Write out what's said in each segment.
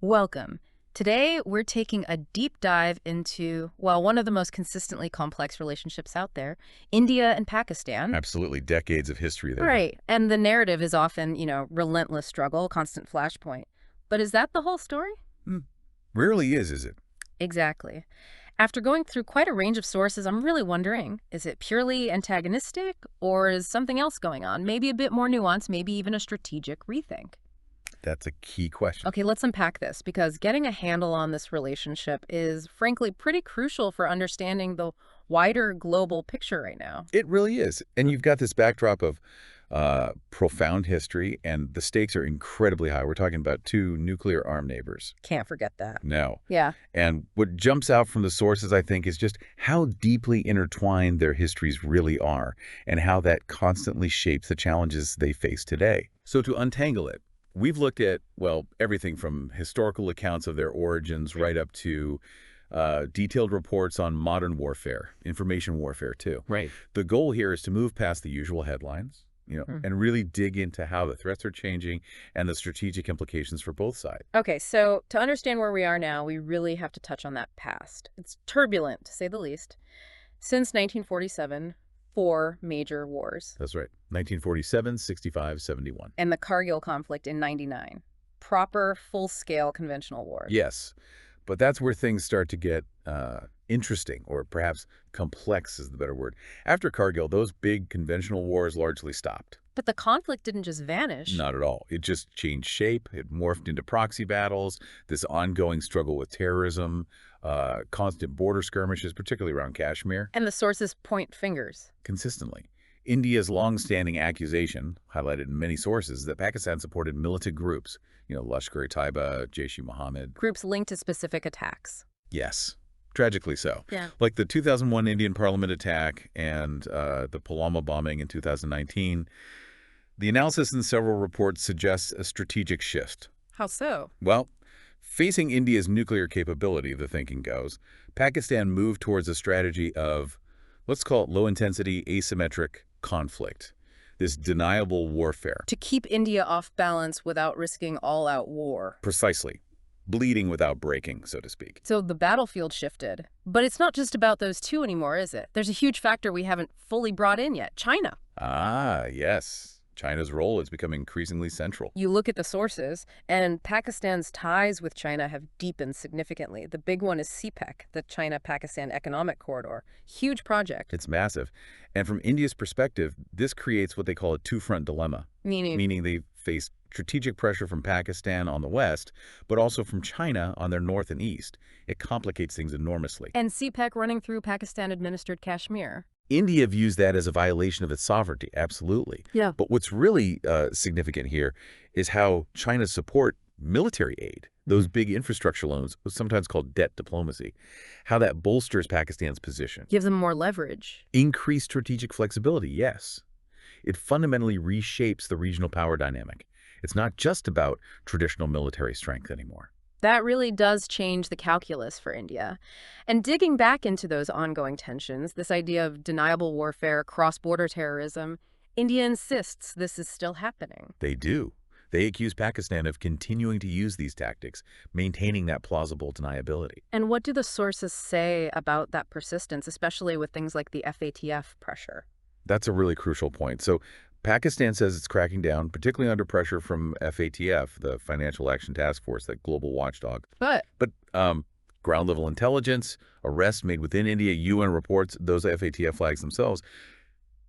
Welcome. Today, we're taking a deep dive into, well, one of the most consistently complex relationships out there, India and Pakistan. Absolutely. Decades of history there. Right. And the narrative is often, relentless struggle, constant flashpoint. But is that the whole story? Hmm. Rarely is it? Exactly. After going through quite a range of sources, I'm really wondering, is it purely antagonistic or is something else going on? Maybe a bit more nuanced, maybe even a strategic rethink. That's a key question. Okay, let's unpack this because getting a handle on this relationship is frankly pretty crucial for understanding the wider global picture right now. It really is. And you've got this backdrop of profound history, and the stakes are incredibly high. We're talking about two nuclear-armed neighbors. Can't forget that. No. Yeah. And what jumps out from the sources, I think, is just how deeply intertwined their histories really are and how that constantly shapes the challenges they face today. So to untangle it, we've looked at, well, everything from historical accounts of their origins right up to detailed reports on modern warfare, information warfare, too. Right. The goal here is to move past the usual headlines, and really dig into how the threats are changing and the strategic implications for both sides. Okay, so to understand where we are now, we really have to touch on that past. It's turbulent, to say the least. Since 1947, four major wars. That's right. 1947, 65, 71. And the Kargil conflict in 99. Proper, full-scale conventional wars. Yes, but that's where things start to get interesting, or perhaps complex is the better word. After Kargil, those big conventional wars largely stopped. But the conflict didn't just vanish. Not at all. It just changed shape. It morphed into proxy battles, this ongoing struggle with terrorism, constant border skirmishes, particularly around Kashmir. And the sources point fingers. Consistently. India's long-standing accusation, highlighted in many sources, that Pakistan supported militant groups, Lashkar-e-Taiba, Jaish-e-Mohammed. Groups linked to specific attacks. Yes, tragically so. Yeah. Like the 2001 Indian Parliament attack and the Pulwama bombing in 2019. The analysis in several reports suggests a strategic shift. How so? Well, facing India's nuclear capability, the thinking goes, Pakistan moved towards a strategy of, let's call it low-intensity asymmetric conflict, this deniable warfare. To keep India off balance without risking all-out war. Precisely. Bleeding without breaking, so to speak. So the battlefield shifted. But it's not just about those two anymore, is it? There's a huge factor we haven't fully brought in yet, China. Ah, yes. China's role is becoming increasingly central. You look at the sources, and Pakistan's ties with China have deepened significantly. The big one is CPEC, the China-Pakistan Economic Corridor. Huge project. It's massive. And from India's perspective, this creates what they call a two-front dilemma. Meaning they face strategic pressure from Pakistan on the west, but also from China on their north and east. It complicates things enormously. And CPEC running through Pakistan-administered Kashmir. India views that as a violation of its sovereignty, absolutely. Yeah. But what's really significant here is how China's support military aid, those big infrastructure loans, sometimes called debt diplomacy, how that bolsters Pakistan's position. Gives them more leverage. Increased strategic flexibility, yes. It fundamentally reshapes the regional power dynamic. It's not just about traditional military strength anymore. That really does change the calculus for India. And digging back into those ongoing tensions, this idea of deniable warfare, cross-border terrorism, India insists this is still happening. They do. They accuse Pakistan of continuing to use these tactics, maintaining that plausible deniability. And what do the sources say about that persistence, especially with things like the FATF pressure? That's a really crucial point. So Pakistan says it's cracking down, particularly under pressure from FATF, the Financial Action Task Force, that global watchdog. But Ground-level intelligence, arrests made within India, UN reports, those FATF flags themselves,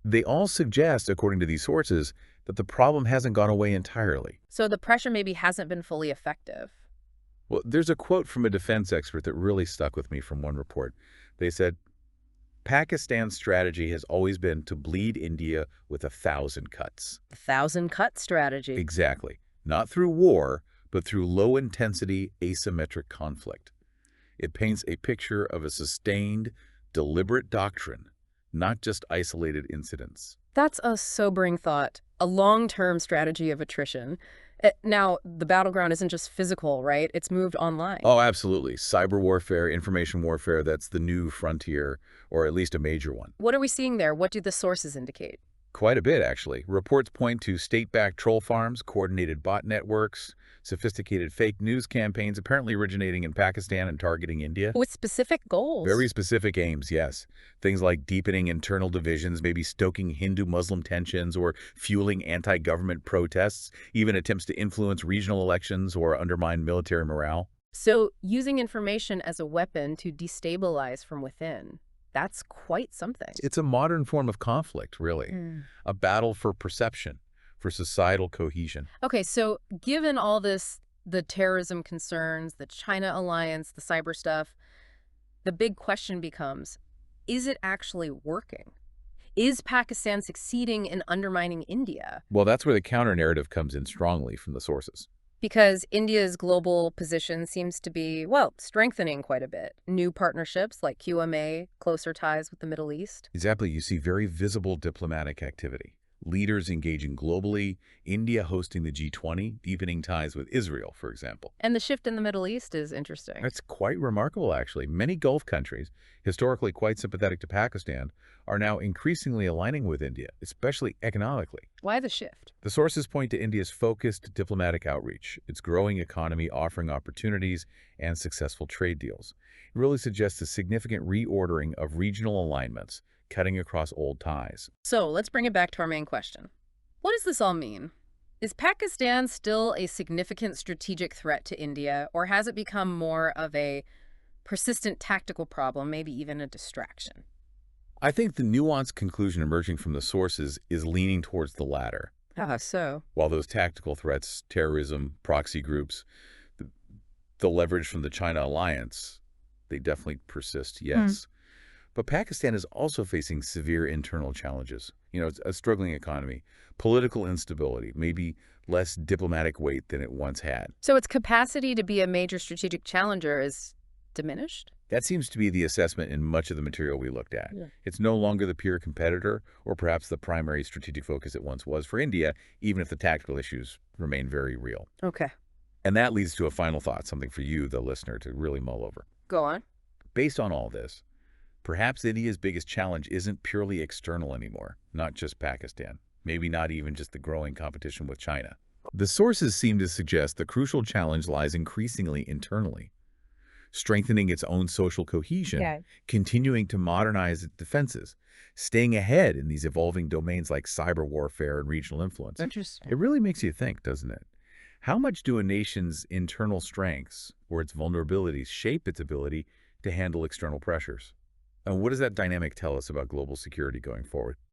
they all suggest, according to these sources, that the problem hasn't gone away entirely. So the pressure maybe hasn't been fully effective. Well, there's a quote from a defense expert that really stuck with me from one report. They said, Pakistan's strategy has always been to bleed India with 1,000 cuts. The 1,000-cut strategy. Exactly. Not through war, but through low-intensity asymmetric conflict. It paints a picture of a sustained, deliberate doctrine, not just isolated incidents. That's a sobering thought. A long-term strategy of attrition. Now, the battleground isn't just physical, right? It's moved online. Oh, absolutely. Cyber warfare, information warfare, that's the new frontier, or at least a major one. What are we seeing there? What do the sources indicate? Quite a bit, actually. Reports point to state-backed troll farms, coordinated bot networks, sophisticated fake news campaigns apparently originating in Pakistan and targeting India. With specific Very goals. specific aims, yes. Things like deepening internal divisions, maybe stoking Hindu-Muslim tensions or fueling anti-government protests, even attempts to influence regional elections or undermine military morale. So, using information as a weapon to destabilize from within, that's quite something. It's a modern form of conflict, really. Mm. A battle for perception, for societal cohesion. Okay, so given all this, the terrorism concerns, the China alliance, the cyber stuff, the big question becomes, is it actually working? Is Pakistan succeeding in undermining India? Well, that's where the counter-narrative comes in strongly from the sources. Because India's global position seems to be, well, strengthening quite a bit. New partnerships like QMA, closer ties with the Middle East. Exactly, you see very visible diplomatic activity. Leaders engaging globally, India hosting the G20, deepening ties with Israel, for example. And the shift in the Middle East is interesting. That's quite remarkable, actually. Many Gulf countries, historically quite sympathetic to Pakistan, are now increasingly aligning with India, especially economically. Why the shift? The sources point to India's focused diplomatic outreach, its growing economy offering opportunities and successful trade deals. It really suggests a significant reordering of regional alignments, cutting across old ties. So let's bring it back to our main question. What does this all mean? Is Pakistan still a significant strategic threat to India, or has it become more of a persistent tactical problem, maybe even a distraction? I think the nuanced conclusion emerging from the sources is leaning towards the latter. So? While those tactical threats, terrorism, proxy groups, the, the leverage from the China alliance, they definitely persist, yes. But Pakistan is also facing severe internal challenges. It's a struggling economy, political instability, maybe less diplomatic weight than it once had. So its capacity to be a major strategic challenger is diminished? That seems to be the assessment in much of the material we looked at. Yeah. It's no longer the peer competitor or perhaps the primary strategic focus it once was for India, even if the tactical issues remain very real. Okay. And that leads to a final thought, something for you, the listener, to really mull over. Go on. Based on all this, perhaps India's biggest challenge isn't purely external anymore, not just Pakistan, maybe not even just the growing competition with China. The sources seem to suggest the crucial challenge lies increasingly internally, strengthening its own social cohesion, continuing to modernize its defenses, staying ahead in these evolving domains like cyber warfare and regional influence. Interesting. It really makes you think, doesn't it? How much do a nation's internal strengths or its vulnerabilities shape its ability to handle external pressures? And what does that dynamic tell us about global security going forward?